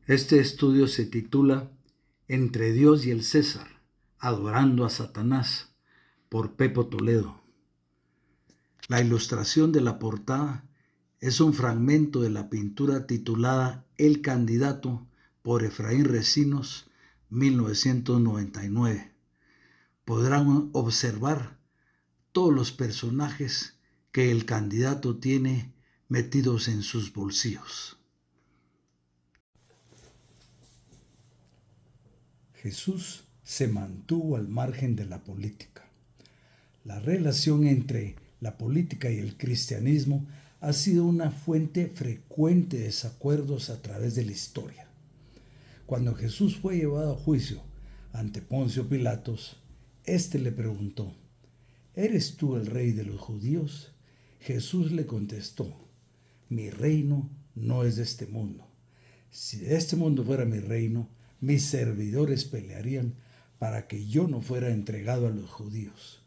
Este estudio se titula Entre Dios y el César, adorando a Satanás, por Pepo Toledo. La ilustración de la portada es un fragmento de la pintura titulada El Candidato por Efraín Recinos, 1999. Podrán observar todos los personajes que el candidato tiene metidos en sus bolsillos. Jesús se mantuvo al margen de la política. La relación entre la política y el cristianismo ha sido una fuente frecuente de desacuerdos a través de la historia. Cuando Jesús fue llevado a juicio ante Poncio Pilatos, éste le preguntó: ¿Eres tú el rey de los judíos? Jesús le contestó: mi reino no es de este mundo. Si de este mundo fuera mi reino, mis servidores pelearían para que yo no fuera entregado a los judíos.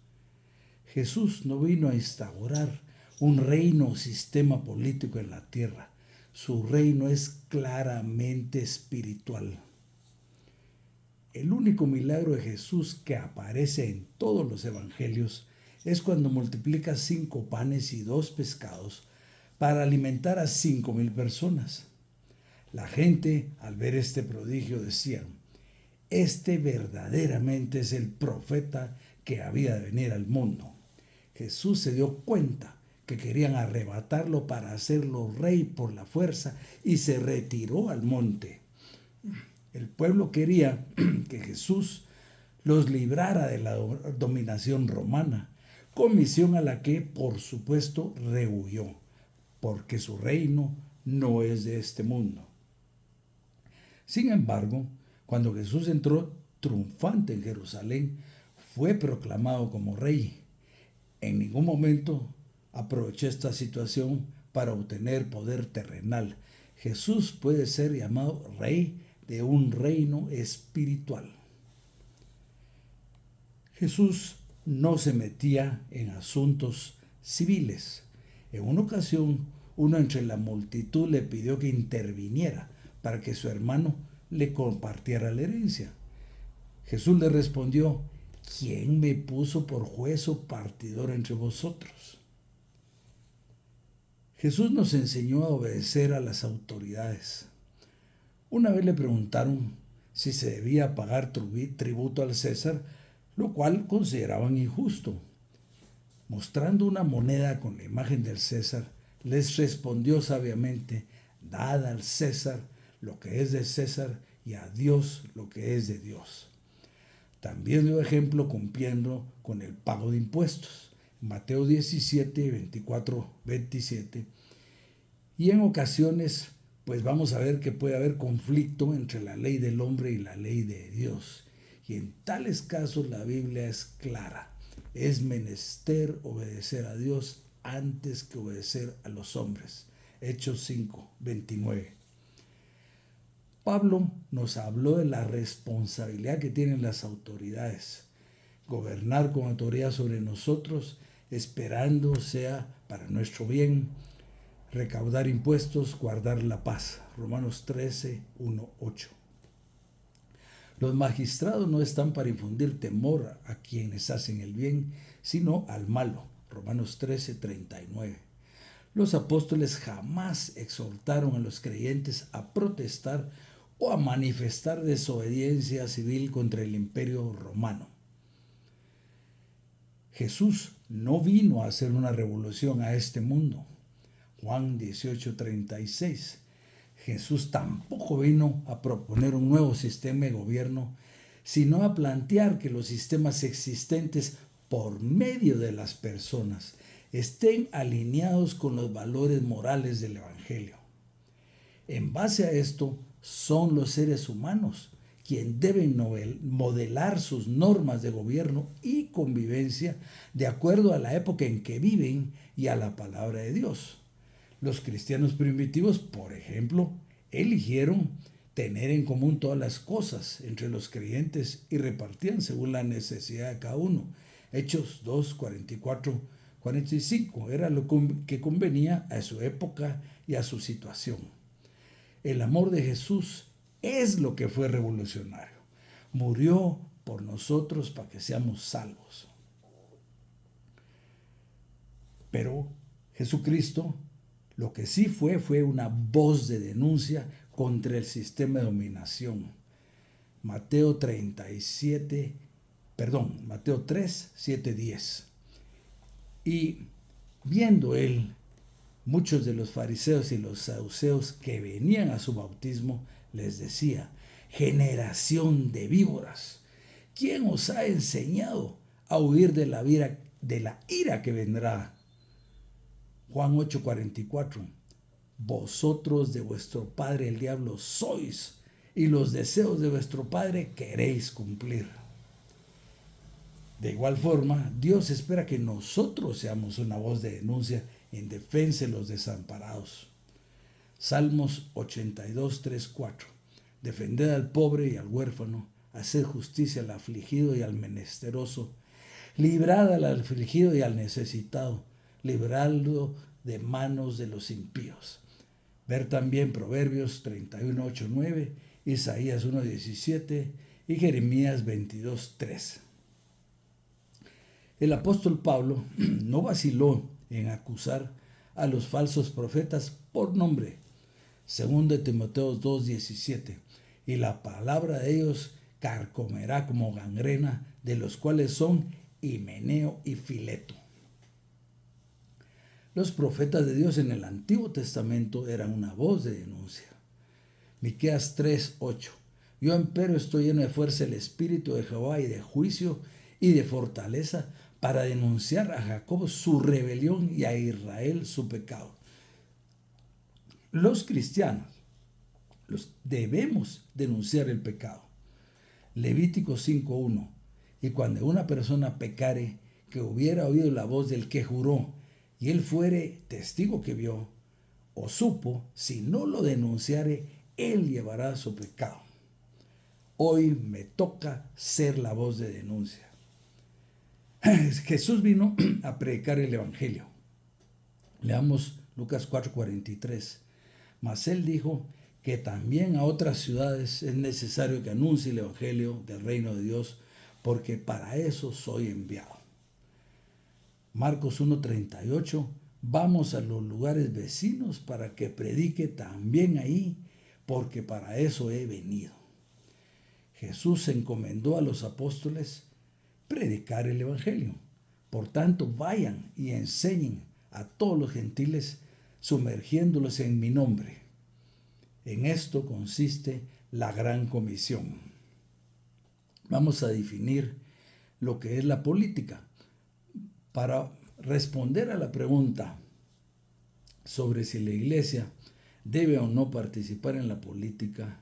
Jesús no vino a instaurar un reino o sistema político en la tierra. Su reino es claramente espiritual. El único milagro de Jesús que aparece en todos los evangelios es cuando multiplica 5 panes y 2 pescados para alimentar a 5,000 personas. La gente, al ver este prodigio, decía: este verdaderamente es el profeta que había de venir al mundo. Jesús se dio cuenta que querían arrebatarlo para hacerlo rey por la fuerza y se retiró al monte. El pueblo quería que Jesús los librara de la dominación romana, comisión a la que, por supuesto, rehuyó, porque su reino no es de este mundo. Sin embargo, cuando Jesús entró triunfante en Jerusalén, fue proclamado como rey. En ningún momento aprovechó esta situación para obtener poder terrenal. Jesús puede ser llamado rey de un reino espiritual. Jesús no se metía en asuntos civiles. En una ocasión, uno entre la multitud le pidió que interviniera para que su hermano le compartiera la herencia. Jesús le respondió: ¿quién me puso por juez o partidor entre vosotros? Jesús nos enseñó a obedecer a las autoridades. Una vez le preguntaron si se debía pagar tributo al César, lo cual consideraban injusto. Mostrando una moneda con la imagen del César, les respondió sabiamente: dad al César lo que es de César y a Dios lo que es de Dios. También dio ejemplo cumpliendo con el pago de impuestos. Mateo 17, 24, 27. Y en ocasiones, pues vamos a ver que puede haber conflicto entre la ley del hombre y la ley de Dios. Y en tales casos la Biblia es clara: es menester obedecer a Dios antes que obedecer a los hombres. Hechos 5, 29. Pablo nos habló de la responsabilidad que tienen las autoridades: gobernar con autoridad sobre nosotros, esperando sea para nuestro bien, recaudar impuestos, guardar la paz. Romanos 13, 1, 8. Los magistrados no están para infundir temor a quienes hacen el bien, sino al malo. Romanos 13, 39. Los apóstoles jamás exhortaron a los creyentes a protestar o a manifestar desobediencia civil contra el imperio romano. Jesús no vino a hacer una revolución a este mundo. Juan 18:36. Jesús tampoco vino a proponer un nuevo sistema de gobierno, sino a plantear que los sistemas existentes por medio de las personas estén alineados con los valores morales del Evangelio. En base a esto, son los seres humanos quienes deben modelar sus normas de gobierno y convivencia de acuerdo a la época en que viven y a la palabra de Dios. Los cristianos primitivos, por ejemplo, eligieron tener en común todas las cosas entre los creyentes y repartían según la necesidad de cada uno. Hechos 2, 44, 45. Era lo que convenía a su época y a su situación. El amor de Jesús es lo que fue revolucionario. Murió por nosotros para que seamos salvos. Pero Jesucristo lo que sí fue una voz de denuncia contra el sistema de dominación. Mateo 3, 7, 10. Y viendo él muchos de los fariseos y los saduceos que venían a su bautismo, les decía: generación de víboras, ¿quién os ha enseñado a huir de la ira que vendrá? Juan 8:44. Vosotros de vuestro padre el diablo sois, y los deseos de vuestro padre queréis cumplir. De igual forma, Dios espera que nosotros seamos una voz de denuncia en defensa de los desamparados. Salmos 82, 3, 4. Defended al pobre y al huérfano, haced justicia al afligido y al menesteroso, librad al afligido y al necesitado, libradlo de manos de los impíos. Ver también Proverbios 31, 8, 9, Isaías 1, 17 y Jeremías 22, 3. El apóstol Pablo no vaciló en acusar a los falsos profetas por nombre. 2 Timoteo 2, 17. Y la palabra de ellos carcomerá como gangrena, de los cuales son Himeneo y Fileto. Los profetas de Dios en el Antiguo Testamento eran una voz de denuncia. Miqueas 3, 8. Yo empero estoy lleno de fuerza del Espíritu de Jehová y de juicio y de fortaleza, para denunciar a Jacob su rebelión y a Israel su pecado. Los cristianos debemos denunciar el pecado. Levítico 5:1. Y cuando una persona pecare, que hubiera oído la voz del que juró, y él fuere testigo que vio o supo, si no lo denunciare, él llevará su pecado. Hoy me toca ser la voz de denuncia. Jesús vino a predicar el Evangelio. Leamos Lucas 4:43. Mas él dijo que también a otras ciudades es necesario que anuncie el Evangelio del reino de Dios, porque para eso soy enviado. Marcos 1:38. Vamos a los lugares vecinos para que predique también ahí, porque para eso he venido. Jesús encomendó a los apóstoles predicar el Evangelio. Por tanto, vayan y enseñen a todos los gentiles, sumergiéndolos en mi nombre. En esto consiste la gran comisión. Vamos a definir lo que es la política. Para responder a la pregunta sobre si la iglesia debe o no participar en la política,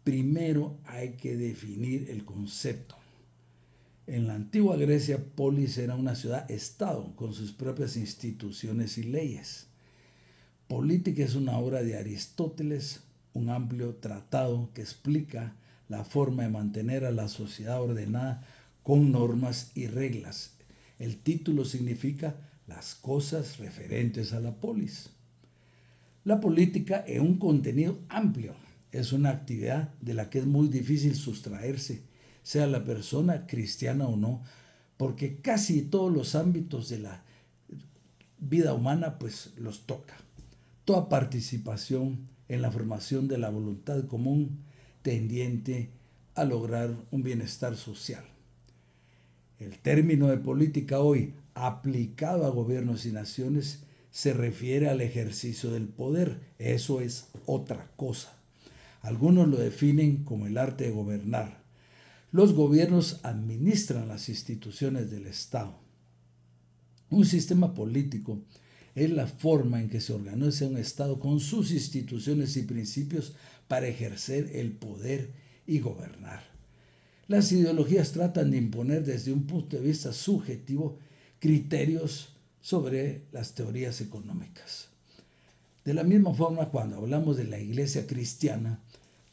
primero hay que definir el concepto. En la antigua Grecia, polis era una ciudad-estado con sus propias instituciones y leyes. Política es una obra de Aristóteles, un amplio tratado que explica la forma de mantener a la sociedad ordenada con normas y reglas. El título significa las cosas referentes a la polis. La política es un contenido amplio, es una actividad de la que es muy difícil sustraerse, sea la persona cristiana o no, porque casi todos los ámbitos de la vida humana pues los toca. Toda participación en la formación de la voluntad común tendiente a lograr un bienestar social. El término de política hoy aplicado a gobiernos y naciones se refiere al ejercicio del poder. Eso es otra cosa. Algunos lo definen como el arte de gobernar. Los gobiernos administran las instituciones del Estado. Un sistema político es la forma en que se organiza un Estado con sus instituciones y principios para ejercer el poder y gobernar. Las ideologías tratan de imponer desde un punto de vista subjetivo criterios sobre las teorías económicas. De la misma forma, cuando hablamos de la iglesia cristiana,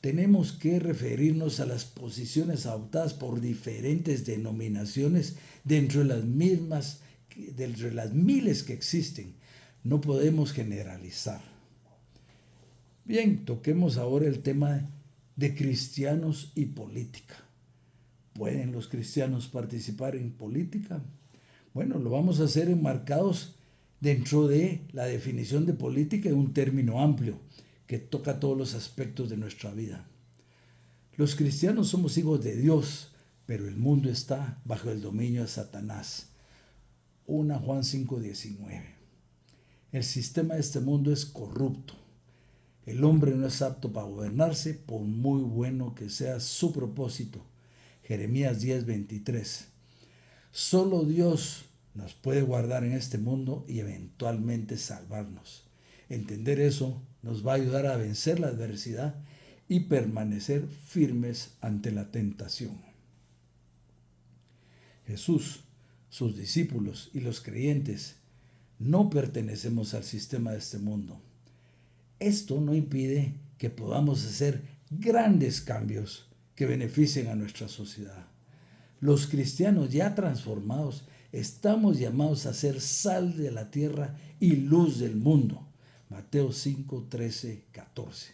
tenemos que referirnos a las posiciones adoptadas por diferentes denominaciones dentro de las miles que existen. No podemos generalizar. Bien, toquemos ahora el tema de cristianos y política. ¿Pueden los cristianos participar en política? Bueno, lo vamos a hacer enmarcados dentro de la definición de política de un término amplio que toca todos los aspectos de nuestra vida. Los cristianos somos hijos de Dios, pero el mundo está bajo el dominio de Satanás. 1 Juan 5:19. El sistema de este mundo es corrupto. El hombre no es apto para gobernarse, por muy bueno que sea su propósito. Jeremías 10:23. Solo Dios nos puede guardar en este mundo y eventualmente salvarnos. Entender eso nos va a ayudar a vencer la adversidad y permanecer firmes ante la tentación. Jesús, sus discípulos y los creyentes no pertenecemos al sistema de este mundo. Esto no impide que podamos hacer grandes cambios que beneficien a nuestra sociedad. Los cristianos ya transformados estamos llamados a ser sal de la tierra y luz del mundo. Mateo 5, 13, 14.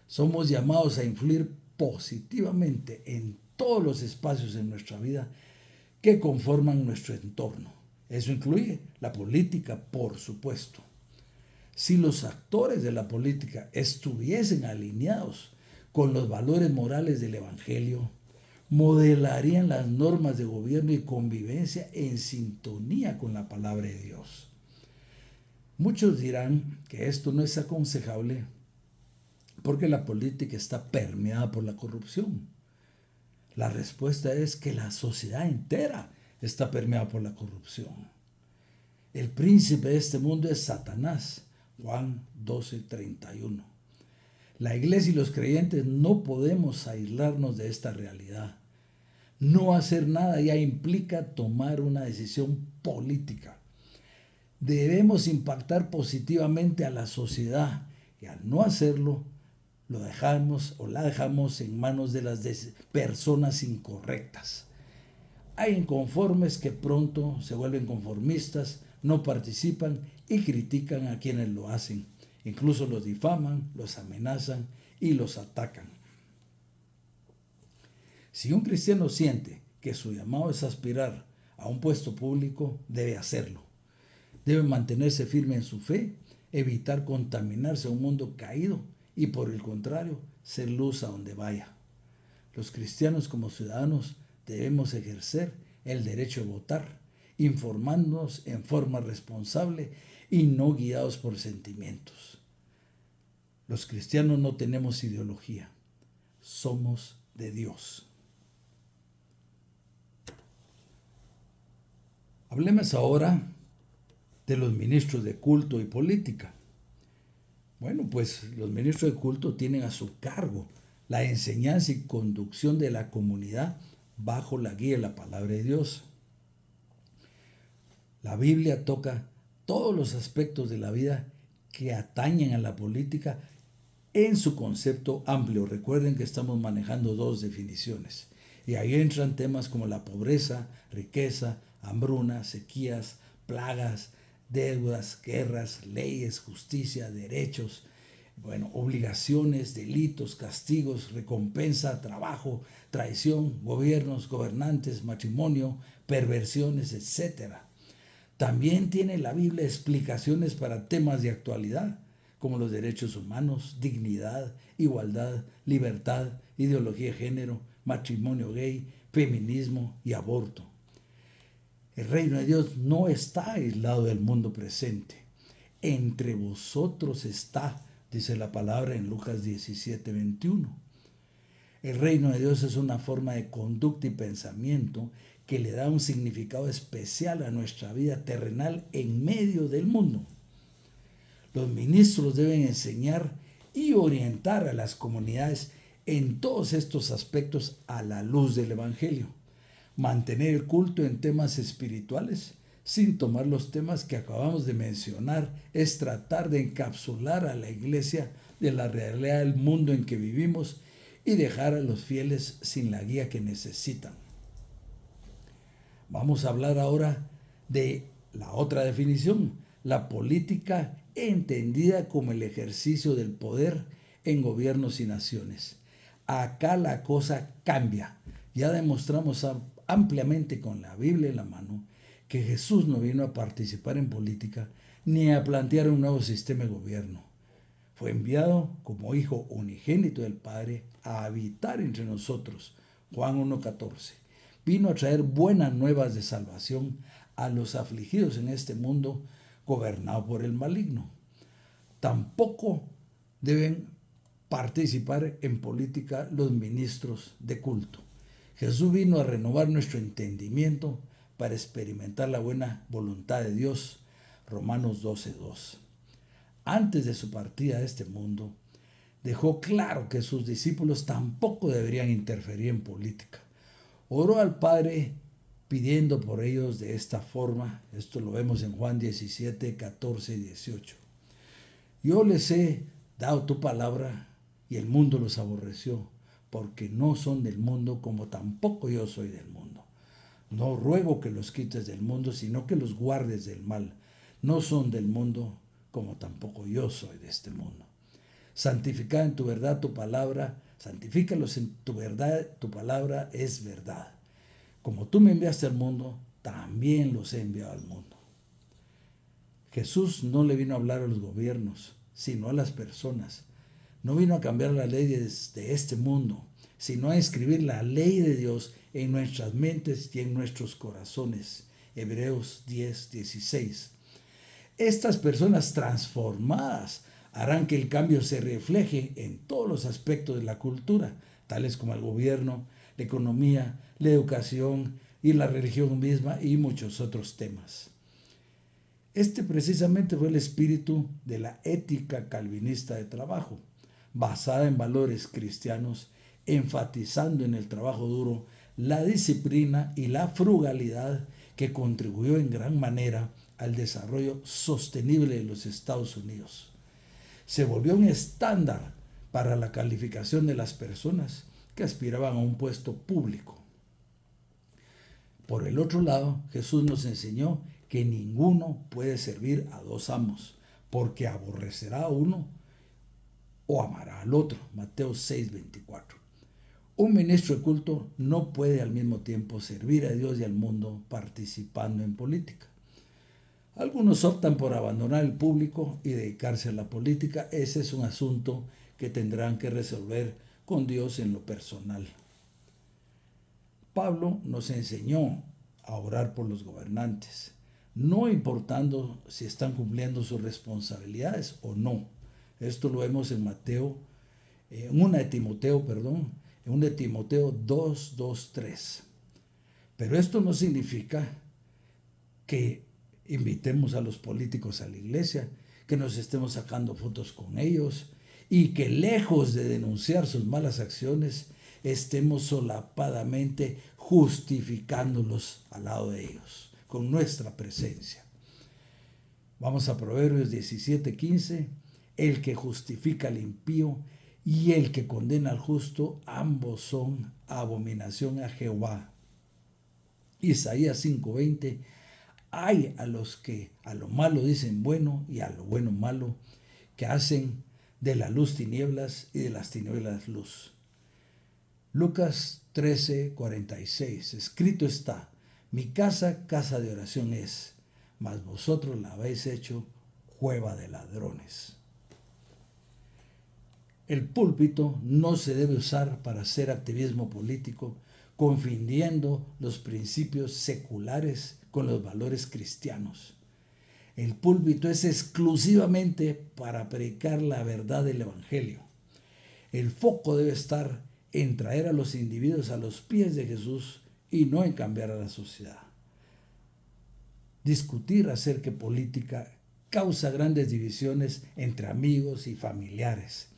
Somos llamados a influir positivamente en todos los espacios de nuestra vida que conforman nuestro entorno. Eso incluye la política, por supuesto. Si los actores de la política estuviesen alineados con los valores morales del Evangelio, modelarían las normas de gobierno y convivencia en sintonía con la palabra de Dios. Muchos dirán que esto no es aconsejable porque la política está permeada por la corrupción. La respuesta es que la sociedad entera está permeada por la corrupción. El príncipe de este mundo es Satanás. Juan 12:31. La iglesia y los creyentes no podemos aislarnos de esta realidad. No hacer nada ya implica tomar una decisión política. Debemos impactar positivamente a la sociedad y al no hacerlo, la dejamos en manos de las personas incorrectas. Hay inconformes que pronto se vuelven conformistas, no participan y critican a quienes lo hacen. Incluso los difaman, los amenazan y los atacan. Si un cristiano siente que su llamado es aspirar a un puesto público, debe hacerlo. Debe mantenerse firme en su fe, evitar contaminarse a un mundo caído y, por el contrario, ser luz a donde vaya. Los cristianos como ciudadanos debemos ejercer el derecho a votar, informándonos en forma responsable y no guiados por sentimientos. Los cristianos no tenemos ideología, somos de Dios. Hablemos ahora de los ministros de culto y política. Bueno, pues los ministros de culto tienen a su cargo la enseñanza y conducción de la comunidad bajo la guía de la palabra de Dios. La Biblia toca todos los aspectos de la vida que atañen a la política en su concepto amplio. Recuerden que estamos manejando dos definiciones. Y ahí entran temas como la pobreza, riqueza, hambruna, sequías, plagas, deudas, guerras, leyes, justicia, derechos, obligaciones, delitos, castigos, recompensa, trabajo, traición, gobiernos, gobernantes, matrimonio, perversiones, etc. También tiene la Biblia explicaciones para temas de actualidad, como los derechos humanos, dignidad, igualdad, libertad, ideología de género, matrimonio gay, feminismo y aborto. El reino de Dios no está aislado del mundo presente. Entre vosotros está, dice la palabra en Lucas 17:21. El reino de Dios es una forma de conducta y pensamiento que le da un significado especial a nuestra vida terrenal en medio del mundo. Los ministros deben enseñar y orientar a las comunidades en todos estos aspectos a la luz del Evangelio. Mantener el culto en temas espirituales sin tomar los temas que acabamos de mencionar es tratar de encapsular a la iglesia de la realidad del mundo en que vivimos y dejar a los fieles sin la guía que necesitan. Vamos a hablar ahora de la otra definición, la política entendida como el ejercicio del poder en gobiernos y naciones. Acá la cosa cambia. Ya demostramos ampliamente con la Biblia en la mano que Jesús no vino a participar en política ni a plantear un nuevo sistema de gobierno. Fue enviado como hijo unigénito del Padre a habitar entre nosotros. Juan 1:14. Vino a traer buenas nuevas de salvación a los afligidos en este mundo gobernado por el maligno. Tampoco deben participar en política los ministros de culto. Jesús vino a renovar nuestro entendimiento para experimentar la buena voluntad de Dios. Romanos 12:2. Antes de su partida de este mundo, dejó claro que sus discípulos tampoco deberían interferir en política. Oró al Padre pidiendo por ellos de esta forma. Esto lo vemos en Juan 17, 14 y 18. Yo les he dado tu palabra y el mundo los aborreció, porque no son del mundo como tampoco yo soy del mundo. No ruego que los quites del mundo, sino que los guardes del mal. No son del mundo como tampoco yo soy de este mundo. Santificad en tu verdad tu palabra, santifícalos en tu verdad, tu palabra es verdad. Como tú me enviaste al mundo, también los he enviado al mundo. Jesús no le vino a hablar a los gobiernos, sino a las personas. No vino a cambiar la ley de este mundo, sino a escribir la ley de Dios en nuestras mentes y en nuestros corazones. Hebreos 10:16. Estas personas transformadas harán que el cambio se refleje en todos los aspectos de la cultura, tales como el gobierno, la economía, la educación y la religión misma y muchos otros temas. Este precisamente fue el espíritu de la ética calvinista de trabajo, basada en valores cristianos, enfatizando en el trabajo duro, la disciplina y la frugalidad, que contribuyó en gran manera al desarrollo sostenible de los Estados Unidos. Se volvió un estándar para la calificación de las personas que aspiraban a un puesto público. Por el otro lado, Jesús nos enseñó que ninguno puede servir a dos amos, porque aborrecerá a uno o amará al otro. Mateo 6:24. Un ministro de culto no puede al mismo tiempo servir a Dios y al mundo participando en política. Algunos optan por abandonar el público y dedicarse a la política. Ese es un asunto que tendrán que resolver con Dios en lo personal. Pablo nos enseñó a orar por los gobernantes, no importando si están cumpliendo sus responsabilidades o no. Esto lo vemos en en 1 de Timoteo 2:3. Pero esto no significa que invitemos a los políticos a la iglesia, que nos estemos sacando fotos con ellos y que lejos de denunciar sus malas acciones, estemos solapadamente justificándolos al lado de ellos, con nuestra presencia. Vamos a Proverbios 17:15. El que justifica al impío y el que condena al justo, ambos son abominación a Jehová. Isaías 5:20. Hay a los que a lo malo dicen bueno y a lo bueno malo, que hacen de la luz tinieblas y de las tinieblas luz. Lucas 13:46. Escrito está: mi casa, casa de oración es, mas vosotros la habéis hecho cueva de ladrones. El púlpito no se debe usar para hacer activismo político, confundiendo los principios seculares con los valores cristianos. El púlpito es exclusivamente para predicar la verdad del Evangelio. El foco debe estar en traer a los individuos a los pies de Jesús y no en cambiar a la sociedad. Discutir acerca de política causa grandes divisiones entre amigos y familiares.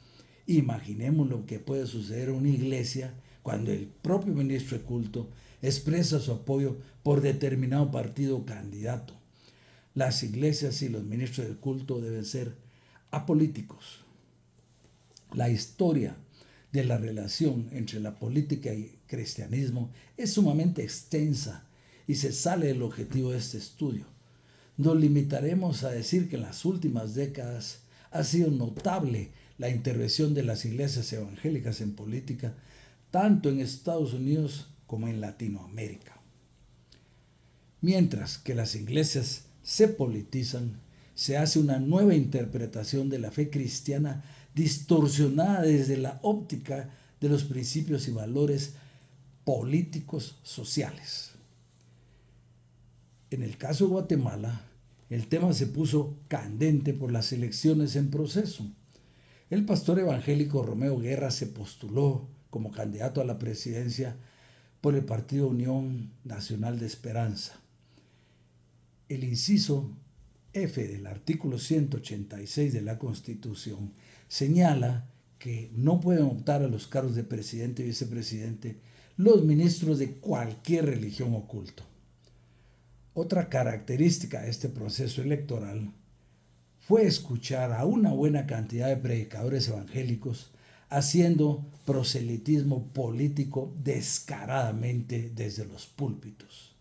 Imaginemos lo que puede suceder en una iglesia cuando el propio ministro de culto expresa su apoyo por determinado partido o candidato. Las iglesias y los ministros de culto deben ser apolíticos. La historia de la relación entre la política y cristianismo es sumamente extensa y se sale del objetivo de este estudio. Nos limitaremos a decir que en las últimas décadas ha sido notable la intervención de las iglesias evangélicas en política, tanto en Estados Unidos como en Latinoamérica. Mientras que las iglesias se politizan, se hace una nueva interpretación de la fe cristiana distorsionada desde la óptica de los principios y valores políticos sociales. En el caso de Guatemala, el tema se puso candente por las elecciones en proceso. El pastor evangélico Romeo Guerra se postuló como candidato a la presidencia por el Partido Unión Nacional de Esperanza. El inciso F del artículo 186 de la Constitución señala que no pueden optar a los cargos de presidente y vicepresidente los ministros de cualquier religión o culto. Otra característica de este proceso electoral fue escuchar a una buena cantidad de predicadores evangélicos haciendo proselitismo político descaradamente desde los púlpitos.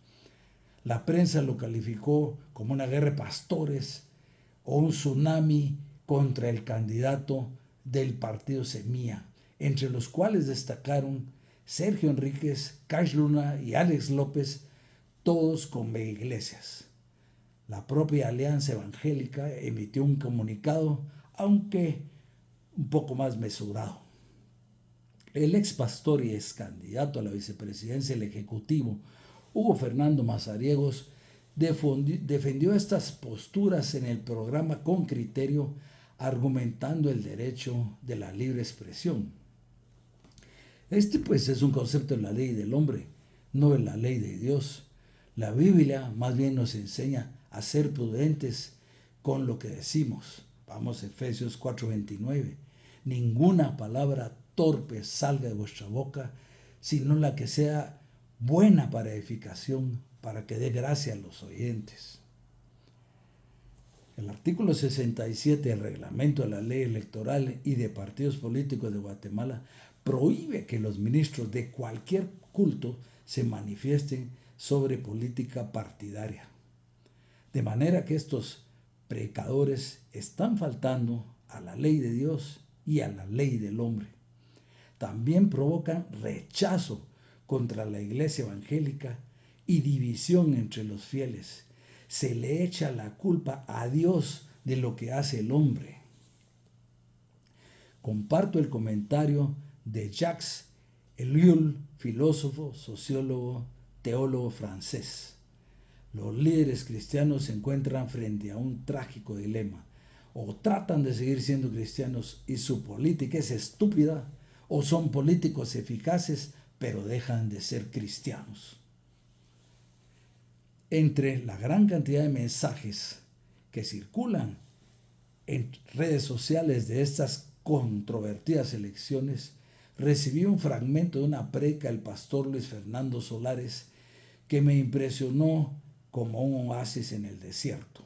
La prensa lo calificó como una guerra de pastores o un tsunami contra el candidato del partido Semilla, entre los cuales destacaron Sergio Enríquez, Cash Luna y Alex López, todos con mega iglesias. La propia Alianza Evangélica emitió un comunicado, aunque un poco más mesurado. El ex pastor y ex candidato a la vicepresidencia del Ejecutivo, Hugo Fernando Mazariegos, defendió estas posturas en el programa Con Criterio, argumentando el derecho de la libre expresión. Este pues es un concepto de la ley del hombre, no de la ley de Dios. La Biblia más bien nos enseña a ser prudentes con lo que decimos. Vamos a Efesios 4:29. Ninguna palabra torpe salga de vuestra boca, sino la que sea buena para edificación, para que dé gracia a los oyentes. El artículo 67 del reglamento de la ley electoral y de partidos políticos de Guatemala prohíbe que los ministros de cualquier culto se manifiesten sobre política partidaria. De manera que estos predicadores están faltando a la ley de Dios y a la ley del hombre. También provocan rechazo contra la iglesia evangélica y división entre los fieles. Se le echa la culpa a Dios de lo que hace el hombre. Comparto el comentario de Jacques Ellul, filósofo, sociólogo, teólogo francés. Los líderes cristianos se encuentran frente a un trágico dilema. O tratan de seguir siendo cristianos y su política es estúpida, o son políticos eficaces pero dejan de ser cristianos. Entre la gran cantidad de mensajes que circulan en redes sociales de estas controvertidas elecciones, recibí un fragmento de una prédica del pastor Luis Fernando Solares que me impresionó como un oasis en el desierto.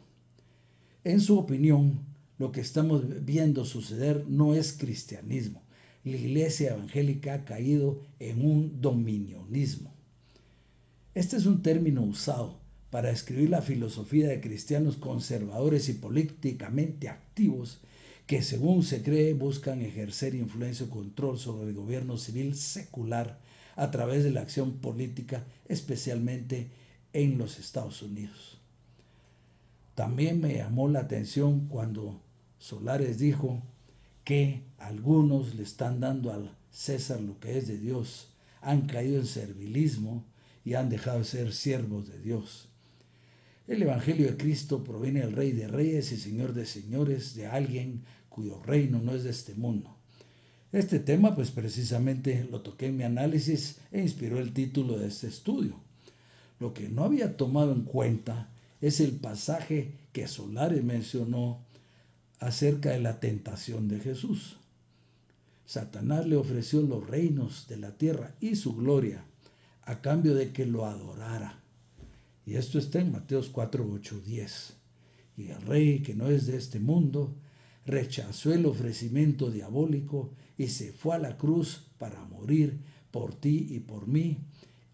En su opinión, lo que estamos viendo suceder no es cristianismo. La iglesia evangélica ha caído en un dominionismo. Este es un término usado para describir la filosofía de cristianos conservadores y políticamente activos que, según se cree, buscan ejercer influencia o control sobre el gobierno civil secular a través de la acción política, especialmente en los Estados Unidos. También me llamó la atención cuando Solares dijo que algunos le están dando al César lo que es de Dios, han caído en servilismo y han dejado de ser siervos de Dios. El Evangelio de Cristo proviene del Rey de Reyes y Señor de Señores, de alguien cuyo reino no es de este mundo. Este tema pues precisamente lo toqué en mi análisis e inspiró el título de este estudio. Lo que no había tomado en cuenta es el pasaje que Solares mencionó acerca de la tentación de Jesús. Satanás le ofreció los reinos de la tierra y su gloria a cambio de que lo adorara. Y esto está en Mateos 4, 8, 10. Y el rey, que no es de este mundo, rechazó el ofrecimiento diabólico y se fue a la cruz para morir por ti y por mí.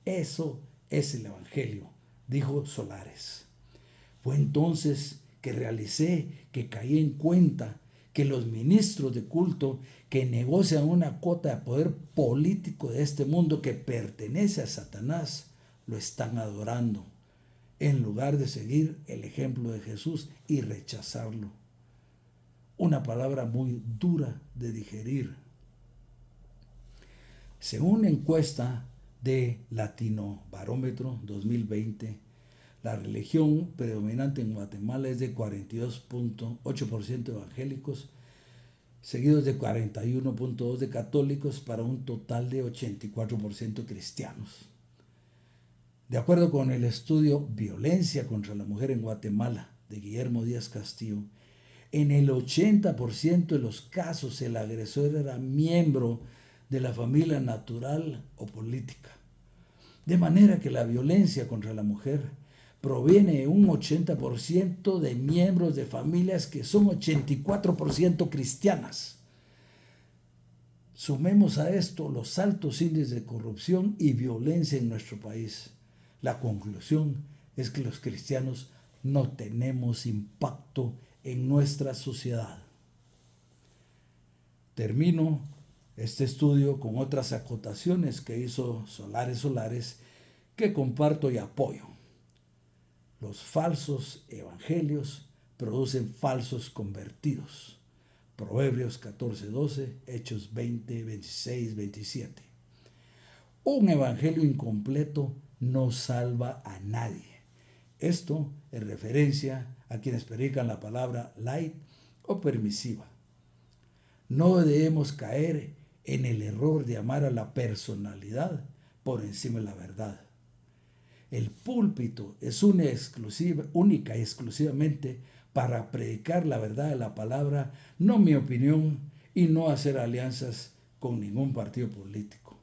Eso es el Evangelio, dijo Solares. Fue entonces que realicé que caí en cuenta que los ministros de culto que negocian una cuota de poder político de este mundo que pertenece a Satanás, lo están adorando, en lugar de seguir el ejemplo de Jesús y rechazarlo. Una palabra muy dura de digerir. Según una encuesta de Latino Barómetro 2020, la religión predominante en Guatemala es de 42.8% evangélicos, seguidos de 41.2% de católicos, para un total de 84% cristianos. De acuerdo con el estudio Violencia contra la Mujer en Guatemala de Guillermo Díaz Castillo, en el 80% de los casos el agresor era miembro de la familia natural o política. De manera que la violencia contra la mujer proviene de un 80% de miembros de familias que son 84% cristianas. Sumemos a esto los altos índices de corrupción y violencia en nuestro país. La conclusión es que los cristianos no tenemos impacto en nuestra sociedad. Termino este estudio con otras acotaciones que hizo Solares, que comparto y apoyo. Los falsos evangelios producen falsos convertidos. Proverbios 14:12, Hechos 20, 26, 27. Un evangelio incompleto no salva a nadie. Esto en referencia a quienes predican la palabra light o permisiva. No debemos caer en el error de amar a la personalidad por encima de la verdad. El púlpito es única y exclusivamente para predicar la verdad de la palabra, no mi opinión, y no hacer alianzas con ningún partido político.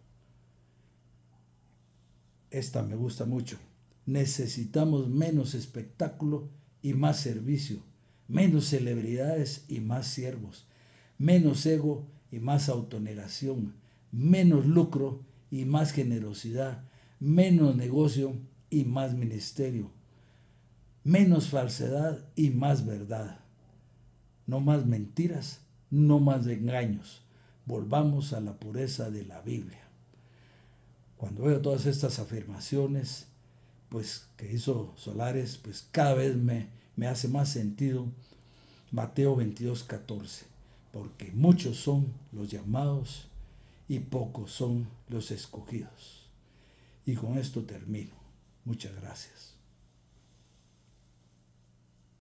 Esta me gusta mucho. Necesitamos menos espectáculo y más servicio, menos celebridades y más siervos, menos ego y más autonegación, menos lucro y más generosidad, menos negocio y más ministerio, menos falsedad y más verdad. No más mentiras, no más engaños. Volvamos a la pureza de la Biblia. Cuando veo todas estas afirmaciones, pues que hizo Solares, pues cada vez me hace más sentido Mateo 22:14, porque muchos son los llamados y pocos son los escogidos. Y con esto termino. Muchas gracias.